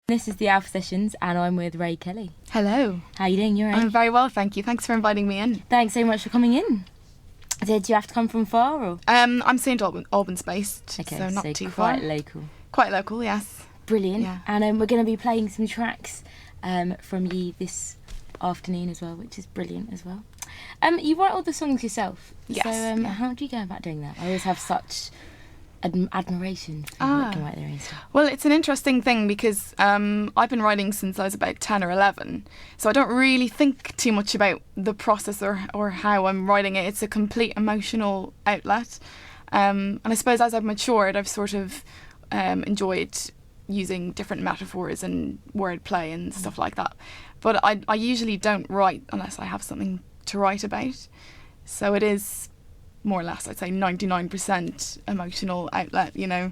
This is the Alpha Sessions and I'm with Rae Kelly. Hello. How are you doing? You alright? I'm very well, thank you. Thanks for inviting me in. Thanks so much for coming in. Did you have to come from far or? I'm St Albans based, Okay, so not too far. Quite local. Quite local, yes. Brilliant. Yeah. And we're going to be playing some tracks from you this afternoon as well, which is brilliant as well. You write all the songs yourself. Yes. So how do you go about doing that? I always have such admiration for people that can write their own stuff. Well, it's an interesting thing because I've been writing since I was about 10 or 11, so I don't really think too much about the process or how I'm writing it. It's a complete emotional outlet, and I suppose as I've matured I've sort of enjoyed using different metaphors and wordplay and stuff like that, but I usually don't write unless I have something to write about, so it is more or less, I'd say 99% emotional outlet, you know.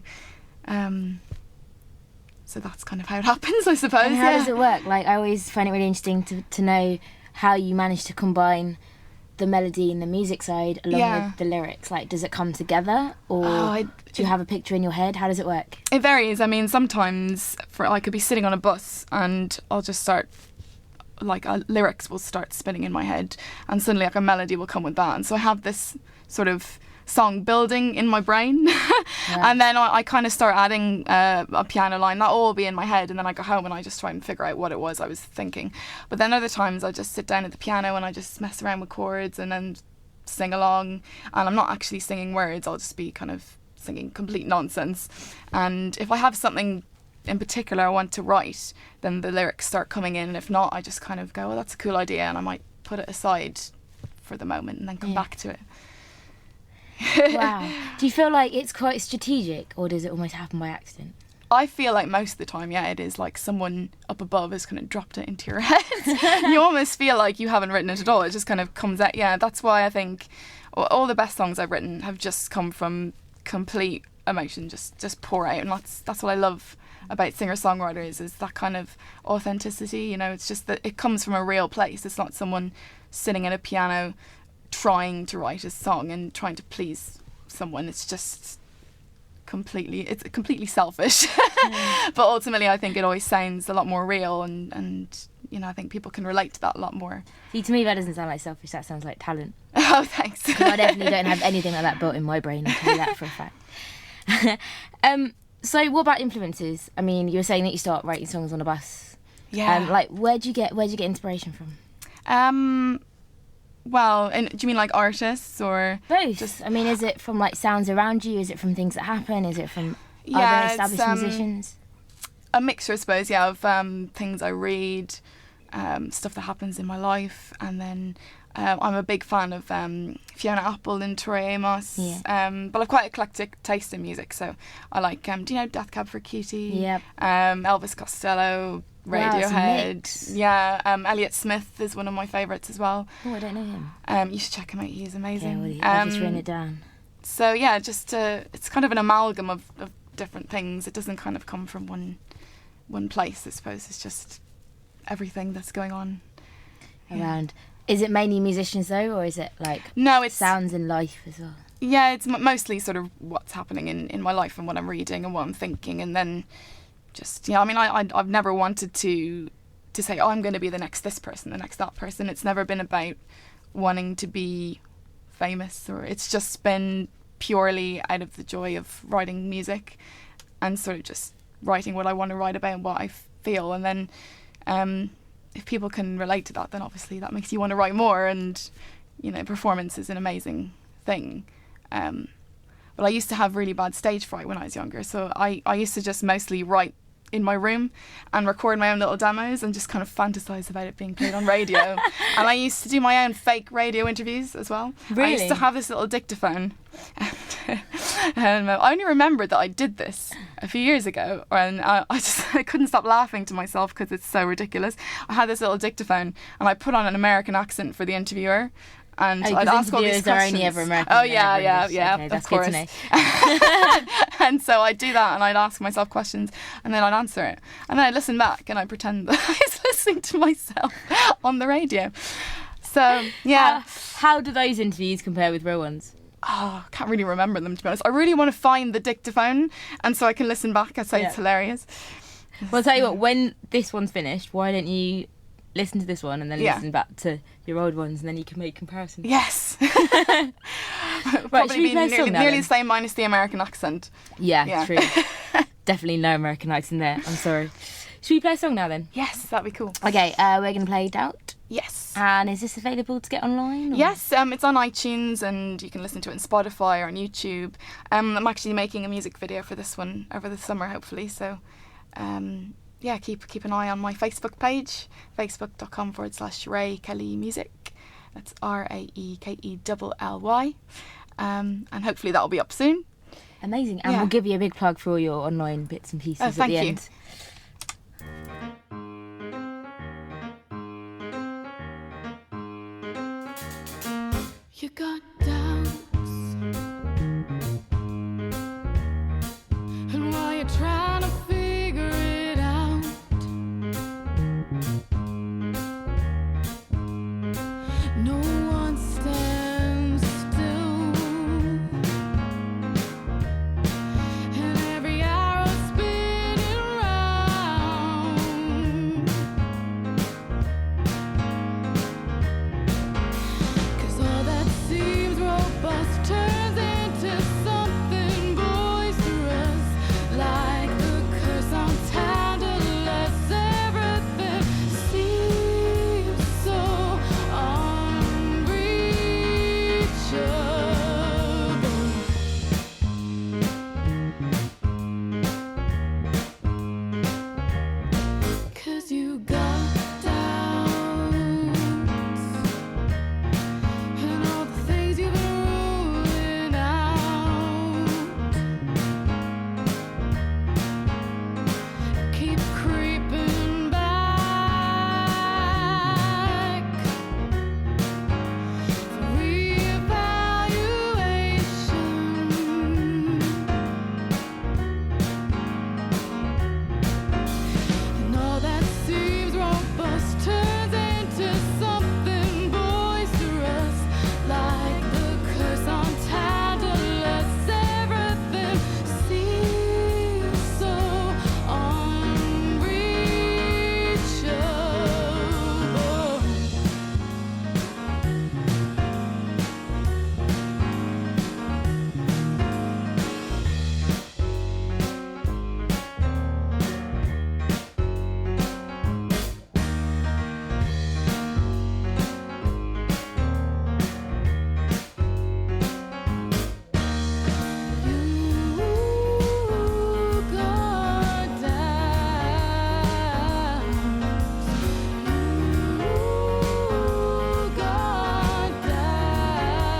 So that's kind of how it happens, I suppose. And how does it work? Like, I always find it really interesting to know how you manage to combine the melody and the music side along with the lyrics. Like, does it come together, or do you have a picture in your head? How does it work? It varies. I mean, sometimes I could be sitting on a bus and I'll just start, lyrics will start spinning in my head, and suddenly like a melody will come with that, and so I have this sort of song building in my brain. And then I kind of start adding a piano line that will all be in my head, and then I go home and I just try and figure out what it was I was thinking. But then other times I just sit down at the piano and I just mess around with chords and then sing along, and I'm not actually singing words, I'll just be kind of singing complete nonsense. And if I have something in particular I want to write, then the lyrics start coming in, and if not, I just kind of go, oh, that's a cool idea, and I might put it aside for the moment and then come back to it. Wow. Do you feel like it's quite strategic, or does it almost happen by accident? I feel like most of the time, yeah, it is like someone up above has kind of dropped it into your head. You almost feel like you haven't written it at all. It just kind of comes out. Yeah, that's why I think all the best songs I've written have just come from complete emotion, just pour out. And that's what I love about singer-songwriters, is that kind of authenticity. You know, it's just that it comes from a real place. It's not someone sitting at a piano trying to write a song and trying to please someone. It's just completely selfish. But ultimately I think it always sounds a lot more real, and you know, I think people can relate to that a lot more. See, to me that doesn't sound like selfish, that sounds like talent. Oh, thanks. I definitely don't have anything like that built in my brain, I'll tell you that for a fact. So what about influences? I mean, you were saying that you start writing songs on a bus. Yeah. Like, where'd you get inspiration from? Well, and do you mean like artists or both? Just, I mean, is it from like sounds around you? Is it from things that happen? Is it from other established musicians? A mixture, I suppose, yeah, of things I read, stuff that happens in my life, and then I'm a big fan of Fiona Apple and Tori Amos. Yeah. But I've quite eclectic taste in music, so I like, do you know Death Cab for Cutie? Yep. Elvis Costello, Radiohead. Wow, Elliott Smith is one of my favourites as well. Oh, I don't know him. You should check him out, he's amazing. Okay, well, I've just written it down. So yeah, just it's kind of an amalgam of different things. It doesn't kind of come from one place, I suppose. It's just everything that's going on around. Is it mainly musicians though, or is it like it's sounds in life as well? Yeah, it's mostly sort of what's happening in my life and what I'm reading and what I'm thinking, and then just, I mean, I've never wanted to say, oh, I'm going to be the next this person, the next that person. It's never been about wanting to be famous, or it's just been purely out of the joy of writing music and sort of just writing what I want to write about and what I feel. And then if people can relate to that, then obviously that makes you want to write more, and, you know, performance is an amazing thing. But I used to have really bad stage fright when I was younger, so I used to just mostly write in my room and record my own little demos and just kind of fantasize about it being played on radio. And I used to do my own fake radio interviews as well. Really? I used to have this little dictaphone, and I only remembered that I did this a few years ago, and I couldn't stop laughing to myself because it's so ridiculous. I had this little dictaphone and I put on an American accent for the interviewer, and I'd ask all these questions. Are only ever American. Oh yeah, okay, that's of course. Good to know. And so I'd do that, and I'd ask myself questions, and then I'd answer it, and then I'd listen back, and I'd pretend that I was listening to myself on the radio. So yeah. How do those interviews compare with real ones? Oh, I can't really remember them, to be honest. I really want to find the dictaphone, and so I can listen back. I'd say it's hilarious. Well, I'll tell you what, when this one's finished, why don't you listen to this one and then listen back to your old ones, and then you can make comparisons. Yes. Right, probably be nearly the same minus the American accent. Yeah. True. Definitely no American accent there. I'm sorry. Should we play a song now then? Yes, that'd be cool. Okay, we're going to play Doubt. Yes. And is this available to get online? Or? Yes, it's on iTunes and you can listen to it on Spotify or on YouTube. I'm actually making a music video for this one over the summer, hopefully. So, keep an eye on my Facebook page, facebook.com/Rae Kelly Music. That's RAEKELLY. And hopefully that'll be up soon. Amazing. And we'll give you a big plug for all your online bits and pieces at the end. Thank you. You got doubts, and while you're trying to figure it out, no one stands still, and every arrow spinning round. 'Cause all that seems robust turns into something boisterous, like the curse on Tantalus. Everything seems so unreachable. 'Cause you got doubts, and all the things you've been ruling out keep creeping back for reevaluation. And all that seems robust turns into something boisterous, like the curse on Tantalus. Everything seems so unreachable. You got doubts. You got doubts.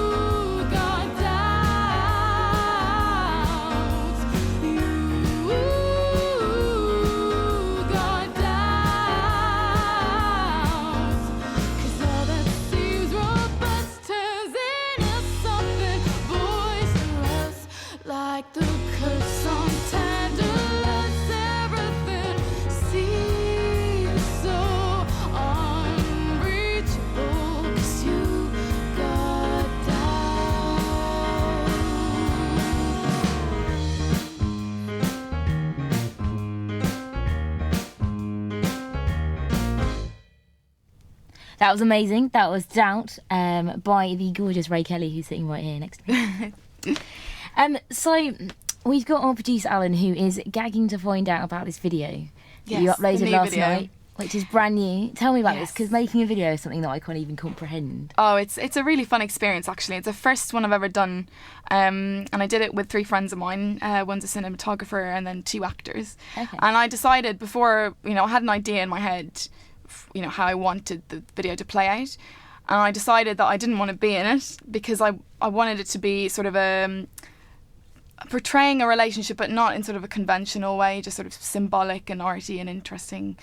You got doubts. You got doubts. 'Cause all that seems robust turns into something boisterous, like the curse on Tantalus. Everything seems so unreachable, 'cause you got doubts. That was amazing. That was Doubt by the gorgeous Rae Kelly, who's sitting right here next to me. So we've got our producer Alan, who is gagging to find out about this video that you Yes, the uploaded new last video. night, which is brand new. Tell me about this, Yes. because making a video is something that I can't even comprehend. Oh, it's a really fun experience, actually. It's the first one I've ever done, and I did it with 3 friends of mine. One's a cinematographer and then 2 actors. Okay. And I decided before, I had an idea in my head, how I wanted the video to play out, and I decided that I didn't want to be in it because I wanted it to be sort of portraying a relationship, but not in sort of a conventional way, just sort of symbolic and arty and interesting,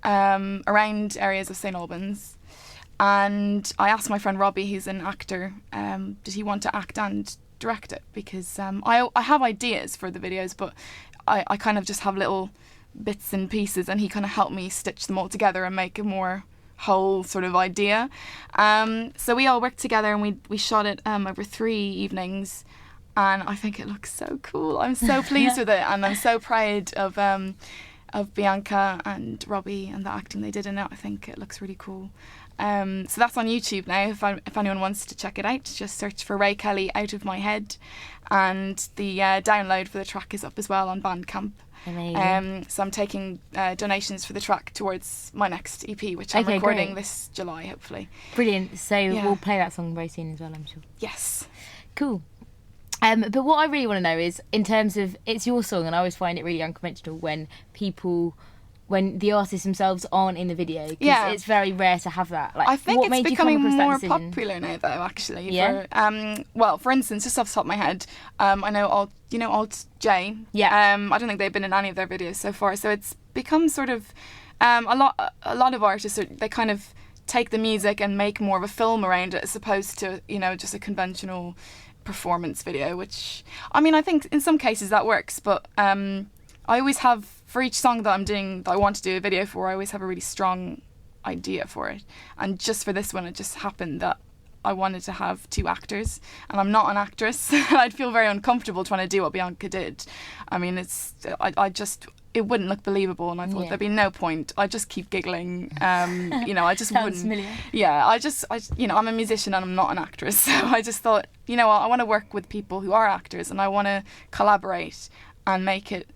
around areas of St Albans. And I asked my friend Robbie, who's an actor, did he want to act and direct it? Because I have ideas for the videos, but I kind of just have little bits and pieces, and he kind of helped me stitch them all together and make a more whole sort of idea. So we all worked together and we shot it over 3 evenings. and I think it looks so cool. I'm so pleased with it, and I'm so proud of Bianca and Robbie and the acting they did in it. I think it looks really cool. So that's on YouTube now. If anyone wants to check it out, just search for Rae Kelly Out of My Head, and the download for the track is up as well on Bandcamp. Amazing. So I'm taking donations for the track towards my next EP, which I'm recording this July, hopefully. Brilliant. So we'll play that song very soon as well, I'm sure. Yes. Cool. But what I really want to know is, in terms of, it's your song, and I always find it really unconventional when the artists themselves aren't in the video. Because it's very rare to have that. Like, I think what it's becoming more popular now, though, actually. Yeah. For instance, just off the top of my head, I know Alt J. Yeah. I don't think they've been in any of their videos so far. So it's become sort of a lot of artists, they kind of take the music and make more of a film around it, as opposed to, just a conventional performance video, which, I think in some cases that works, but I always have, for each song that I'm doing, that I want to do a video for, I always have a really strong idea for it. And just for this one, it just happened that I wanted to have 2 actors, and I'm not an actress. I'd feel very uncomfortable trying to do what Bianca did. It wouldn't look believable, and I thought there'd be no point. I just keep giggling. I just Sounds wouldn't. familiar. Yeah, I'm a musician and I'm not an actress, so I just thought, I want to work with people who are actors, and I want to collaborate and make it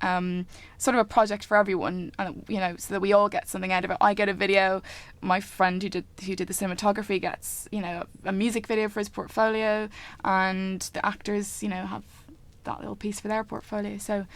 sort of a project for everyone, and so that we all get something out of it. I get a video. My friend who did the cinematography gets a music video for his portfolio, and the actors have that little piece for their portfolio. So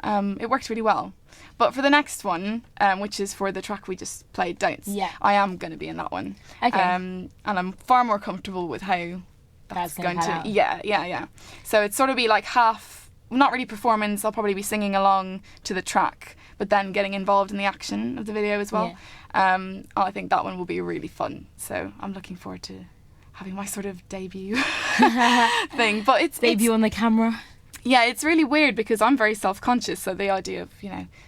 it worked really well. But for the next one, which is for the track we just played, Doubts, I am going to be in that one. Okay. And I'm far more comfortable with how that's going to. Out. Yeah. So it's sort of be like half, not really performance. I'll probably be singing along to the track, but then getting involved in the action of the video as well. Yeah. I think that one will be really fun. So I'm looking forward to having my sort of debut thing. But it's debut on the camera. Yeah, it's really weird because I'm very self-conscious. So the idea of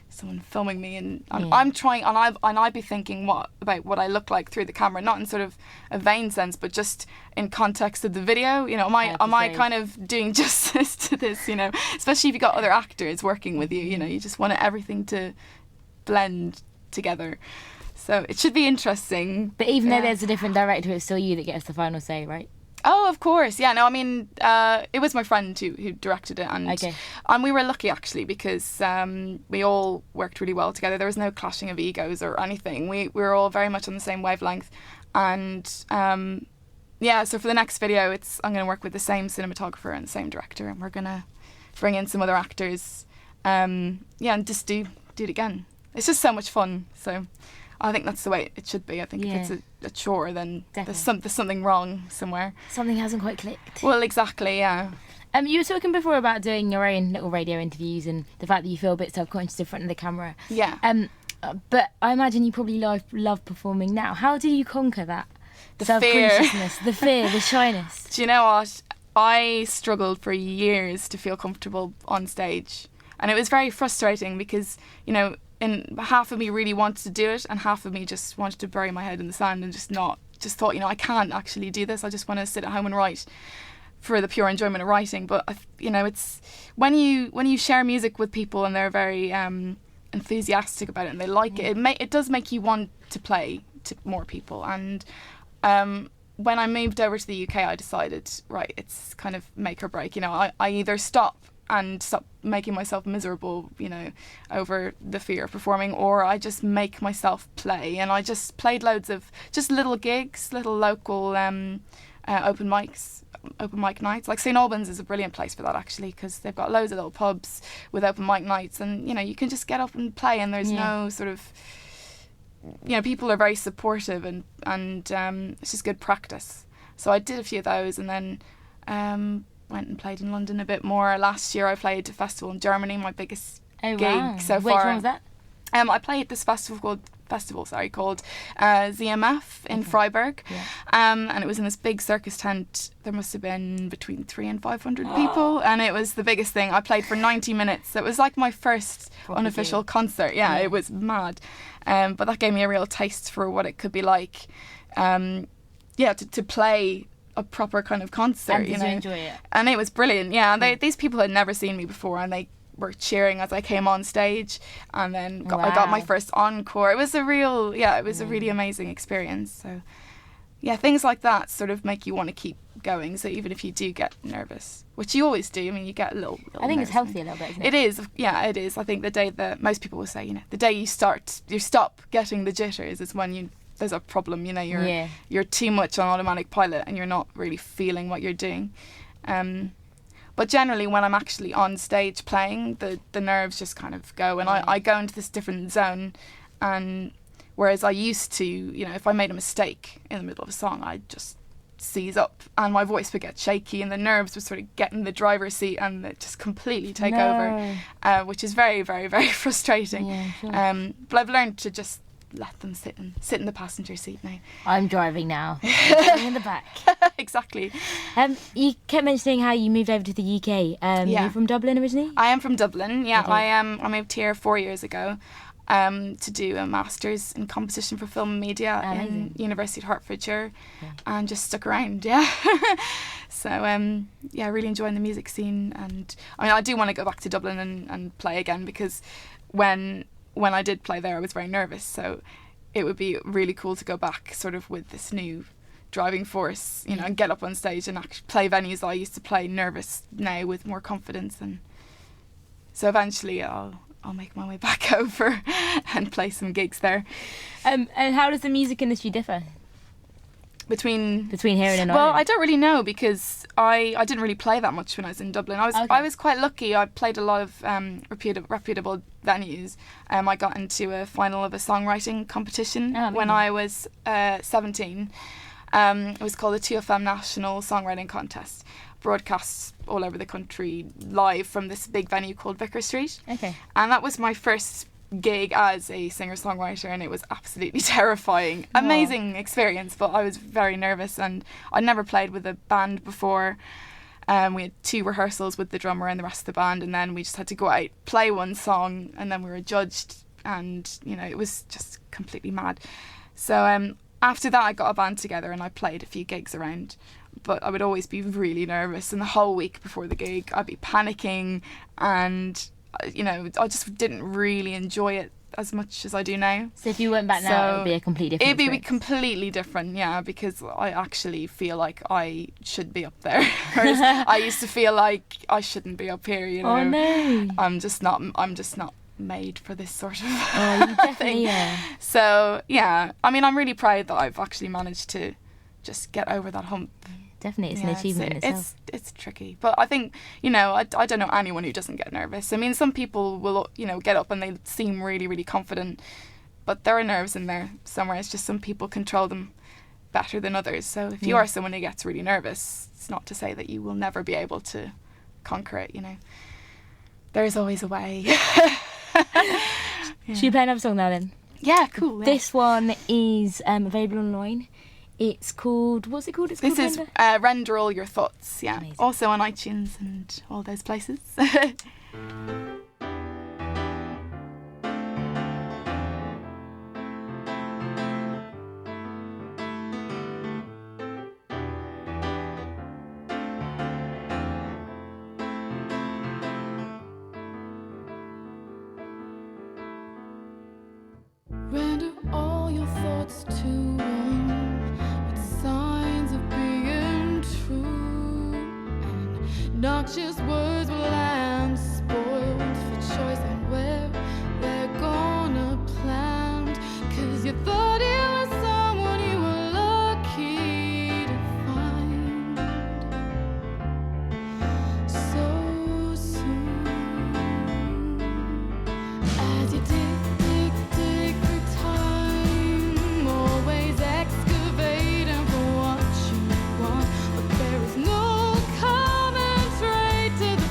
someone filming me, and I'm trying, and I'd be thinking about what I look like through the camera, not in sort of a vain sense, but just in context of the video. Am I kind of doing justice to this? Especially if you've got other actors working with you. You just want everything to blend together. So it should be interesting. But even though there's a different director, it's still you that gets the final say, right? Oh, of course. Yeah, no, it was my friend who directed it, and we were lucky actually because we all worked really well together. There was no clashing of egos or anything. We were all very much on the same wavelength, and so for the next video, I'm going to work with the same cinematographer and the same director, and we're going to bring in some other actors, and just do it again. It's just so much fun. So I think that's the way it should be. I think if it's a chore, then there's something wrong somewhere. Something hasn't quite clicked. Well, exactly, yeah. You were talking before about doing your own little radio interviews and the fact that you feel a bit self-conscious in front of the camera. Yeah. But I imagine you probably love performing now. How do you conquer that? The self-consciousness, the fear, the shyness. Do you know what? I struggled for years to feel comfortable on stage. And it was very frustrating because, and half of me really wanted to do it, and half of me just wanted to bury my head in the sand and just thought, I can't actually do this. I just want to sit at home and write for the pure enjoyment of writing. But it's when you share music with people and they're very enthusiastic about it and they like it. It does make you want to play to more people. And when I moved over to the UK, I decided, right, it's kind of make or break. I either stop making myself miserable, over the fear of performing, or I just make myself play. And I just played loads of just little gigs, little local open mic nights. Like St Albans is a brilliant place for that actually, because they've got loads of little pubs with open mic nights, and you can just get up and play, and there's no sort of, people are very supportive, and it's just good practice. So I did a few of those, and then went and played in London a bit more. Last year I played a festival in Germany, my biggest gig so far. Which one was that? I played at this festival called ZMF in Freiburg, and it was in this big circus tent. There must have been between 300 and 500 people, and it was the biggest thing. I played for 90 minutes. It was like my first unofficial concert. Yeah, it was mad, but that gave me a real taste for what it could be like. To play a proper kind of concert. And did you enjoy it? And it was brilliant. Yeah, and these people had never seen me before, and they were cheering as I came on stage, and then I got my first encore. It was a really amazing experience. So yeah, things like that sort of make you want to keep going. So even if you do get nervous, which you always do, I mean, you get a little I think it's healthy a little bit, isn't it? It is, yeah, it is. I think the day that most people will say, you know, the day you stop getting the jitters is when there's a problem, you know, you're too much on automatic pilot and you're not really feeling what you're doing. But generally when I'm actually on stage playing, the nerves just kind of go, and I go into this different zone. And whereas I used to, you know, if I made a mistake in the middle of a song, I'd just seize up and my voice would get shaky and the nerves would sort of get in the driver's seat and it just completely take over, which is very, very, very frustrating. Yeah, sure. But I've learned to just let them sit in the passenger seat now. I'm driving now. I'm in the back. Exactly. You kept mentioning how you moved over to the UK. You're from Dublin originally? I am from Dublin, yeah. Okay. I moved here 4 years ago to do a master's in composition for film and media in University of Hertfordshire, and just stuck around, yeah. So really enjoying the music scene, and I mean I do want to go back to Dublin and play again, because when I did play there I was very nervous, so it would be really cool to go back sort of with this new driving force, you know, and get up on stage and actually play venues that I used to play nervous now with more confidence. And so eventually I'll make my way back over and play some gigs there. And how does the music industry differ between here and in Ireland? Well, I don't really know, because I didn't really play that much when I was in Dublin. I was quite lucky. I played a lot of reputable venues. I got into a final of a songwriting competition when I was 17. It was called the 2FM National Songwriting Contest, broadcasts all over the country live from this big venue called Vicar Street. Okay. And that was my first gig as a singer-songwriter, and it was absolutely terrifying. Amazing experience, but I was very nervous, and I'd never played with a band before. We had 2 rehearsals with the drummer and the rest of the band, and then we just had to go out, play one song, and then we were judged, and you know, it was just completely mad. So after that I got a band together and I played a few gigs around, but I would always be really nervous, and the whole week before the gig I'd be panicking, and you know, I just didn't really enjoy it as much as I do now. So if you went back now, it would be a completely different experience. It'd be completely different, yeah, because I actually feel like I should be up there. Whereas I used to feel like I shouldn't be up here, you know. Oh no. I'm just not made for this sort of you definitely thing. are. So yeah, I mean, I'm really proud that I've actually managed to just get over that hump. Definitely, it's an achievement in itself. It's tricky, but I think, you know, I don't know anyone who doesn't get nervous. I mean, some people will, you know, get up and they seem really, really confident, but there are nerves in there somewhere. It's just some people control them better than others. So if you are someone who gets really nervous, it's not to say that you will never be able to conquer it, you know. There's always a way. Should we play another song now then? Yeah, cool. Yeah. This one is available online. It's called, what's it called? This is Render All Your Thoughts, yeah. Amazing. Also on iTunes and all those places. Render all your thoughts to one, with signs of being true, and noxious words will land spoiled for choice and where they're gonna plant. 'Cause you thought it was someone you were lucky to find so soon. As you dig through time, always excavating for what you want, but there is no common trait to the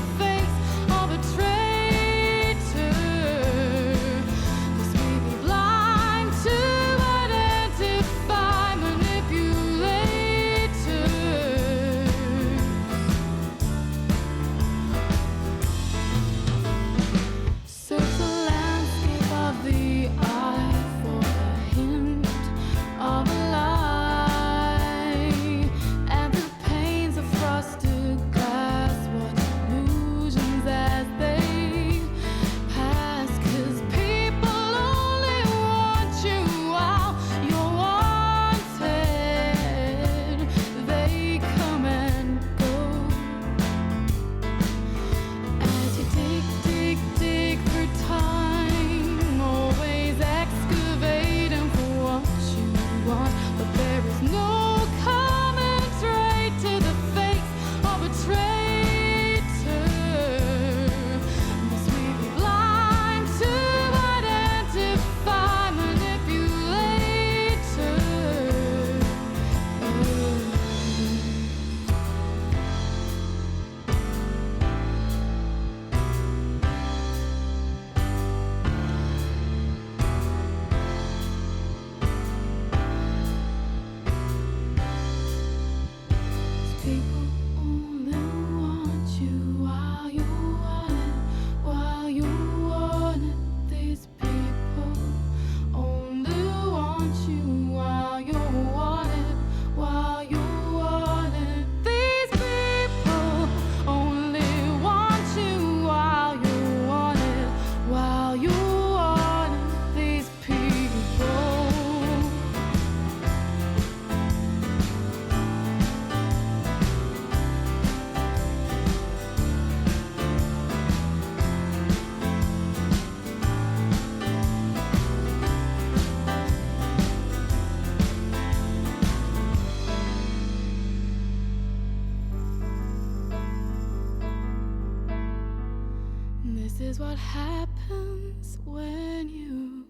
This is what happens when you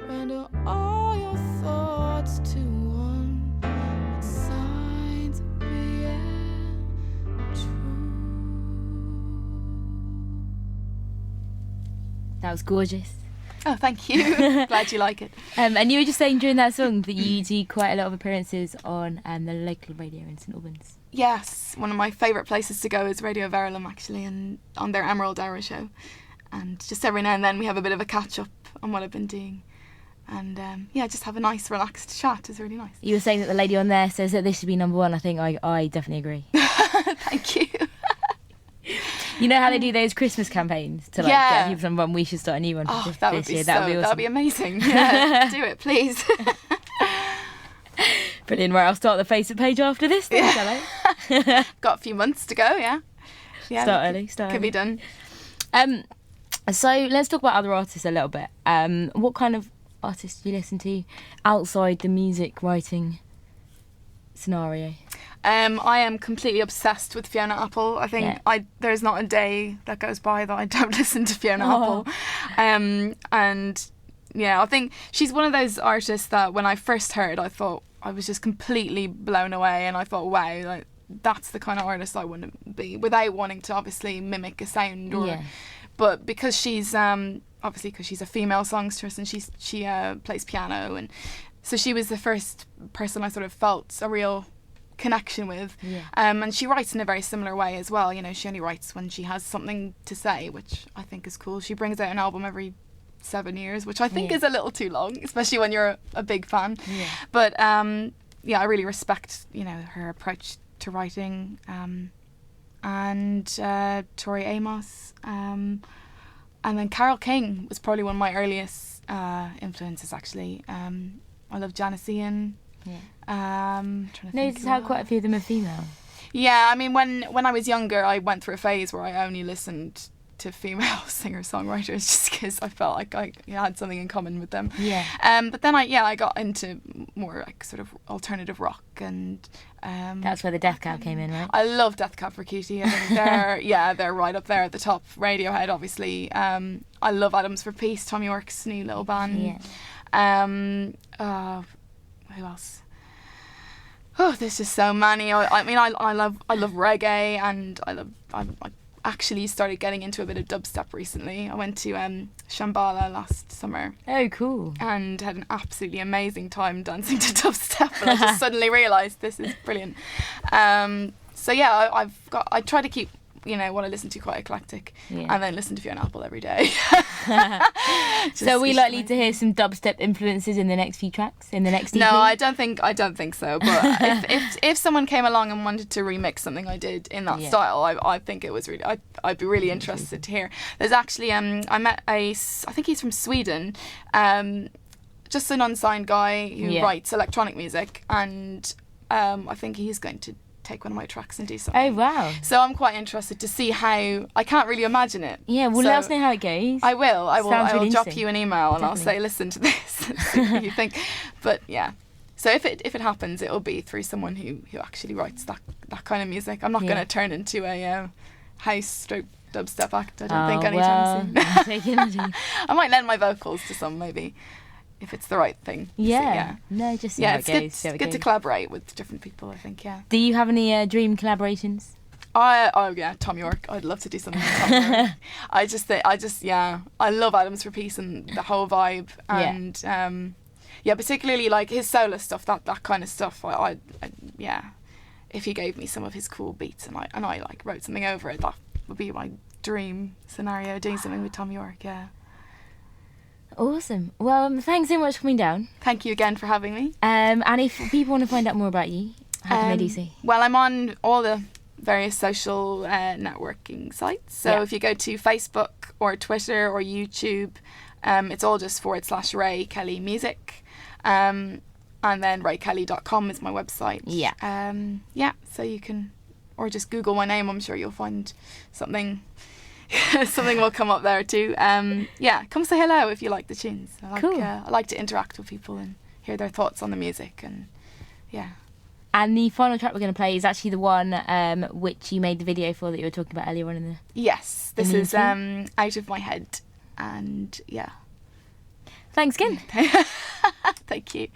render all your thoughts to one, with signs of being true. That was gorgeous. Oh, thank you. Glad you like it. And you were just saying during that song that you do quite a lot of appearances on the local radio in St Albans. Yes, one of my favourite places to go is Radio Verulam, actually, and on their Emerald Hour show. And just every now and then we have a bit of a catch-up on what I've been doing. And just have a nice, relaxed chat. It's really nice. You were saying that the lady on there says that this should be number one. I think I definitely agree. Thank you. You know how they do those Christmas campaigns to get people from one? We should start a new one for this year. That would be awesome. That would be amazing. Yeah, do it, please. Brilliant. Right, I'll start the Facebook page after this then, shall I? Got a few months to go, yeah. Start early. Could be done. So let's talk about other artists a little bit. What kind of artists do you listen to outside the music writing scenario? I am completely obsessed with Fiona Apple. I think there's not a day that goes by that I don't listen to Fiona Apple. And I think she's one of those artists that when I first heard, I thought I was just completely blown away, and I thought, wow, like that's the kind of artist I want to be, without wanting to obviously mimic a sound but because she's obviously because she's a female songstress and she plays piano, and so she was the first person I sort of felt a real connection with. And she writes in a very similar way as well. You know, she only writes when she has something to say, which I think is cool. She brings out an album every 7 years, which I think is a little too long, especially when you're a big fan. But I really respect, you know, her approach to writing. And Tori Amos, and then Carole King was probably one of my earliest influences, actually. I love Janice Ian. Notice how quite a few of them are female. Yeah, I mean, when I was younger, I went through a phase where I only listened to female singer-songwriters just because I felt like I had something in common with them. But then I got into more like sort of alternative rock, and that's where the Death Cab came in, right? I love Death Cab for Cutie. I think they're right up there at the top. Radiohead, obviously. I love Atoms for Peace, Tom York's new little band. Who else? Oh, there's just so many. I mean, I love reggae, and I actually started getting into a bit of dubstep recently. I went to Shambhala last summer. Oh, cool. And had an absolutely amazing time dancing to dubstep, and I just suddenly realised this is brilliant. I try to keep, you know, what I listen to quite eclectic, and then listen to Fiona Apple every day. So are we likely to hear some dubstep influences in the next few tracks, in the next EP? No, I don't think so. But if someone came along and wanted to remix something I did in that style, I think it was really, I'd be really interested to hear. There's actually I met I think he's from Sweden, just an unsigned guy who writes electronic music, and I think he's going to take one of my tracks and do something. Oh, wow. So I'm quite interested to see how. I can't really imagine it. Yeah, well, let us know how it goes. I will. I will really drop you an email and I'll Definitely. say, listen to this and see what you think. But yeah. So if it happens, it'll be through someone who actually writes that kind of music. I'm not going to turn into a house stroke dubstep act, I don't think, anytime soon. I might lend my vocals to some, maybe, if it's the right thing. Yeah. No, just see how it goes. It's good to collaborate with different people, I think, Do you have any dream collaborations? Tom York. I'd love to do something with Tom York. I love Atoms for Peace and the whole vibe, and particularly like his solo stuff, that kind of stuff. If he gave me some of his cool beats and I like wrote something over it, that would be my dream scenario, doing something with Tom York. Awesome. Well, thanks so much for coming down. Thank you again for having me. And if people want to find out more about you, how can they do so? Well, I'm on all the various social networking sites. So if you go to Facebook or Twitter or YouTube, it's all just /Rae Kelly Music. And then raekelly.com is my website. So you can, or just Google my name, I'm sure you'll find something. Something will come up there too. Come say hello if you like the tunes. I like to interact with people and hear their thoughts on the music, and And the final track we're going to play is actually the one which you made the video for that you were talking about earlier on in the... Yes, this is Out of My Head. And yeah. Thanks again. Thank you.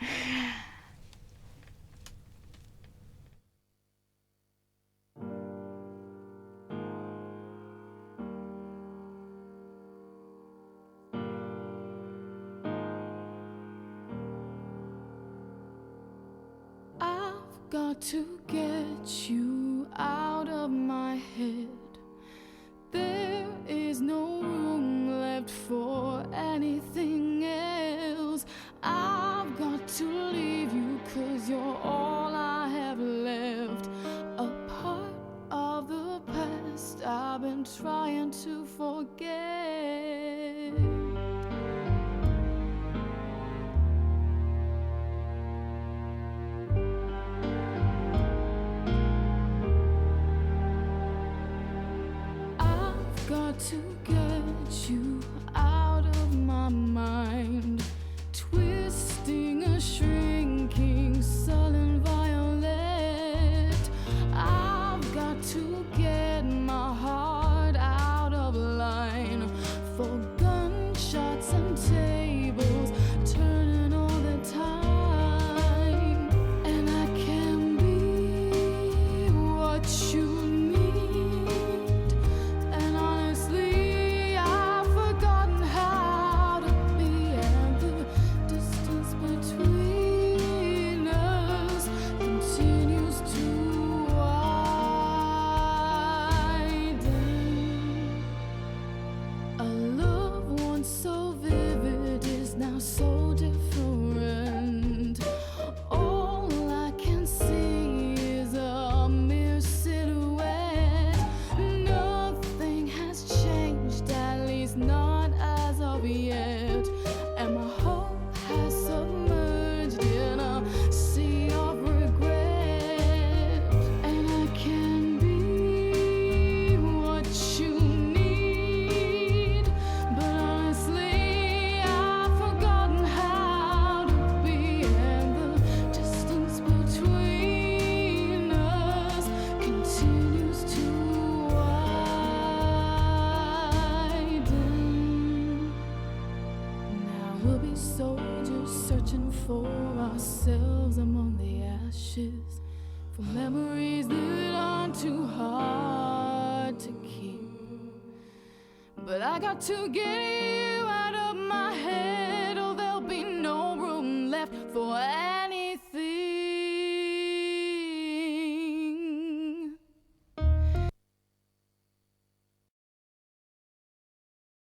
Got to get you out of my head. There is no room left for anything else. I've got to leave you 'cause you're all I have left. A part of the past I've been trying to forget. Got to get you out of my mind, twisting a shrinking sullen violet. I've got to get my heart out of line for gunshots and tables turning all the time. And I can be what you for ourselves among the ashes, for memories that aren't too hard to keep. But I got to get you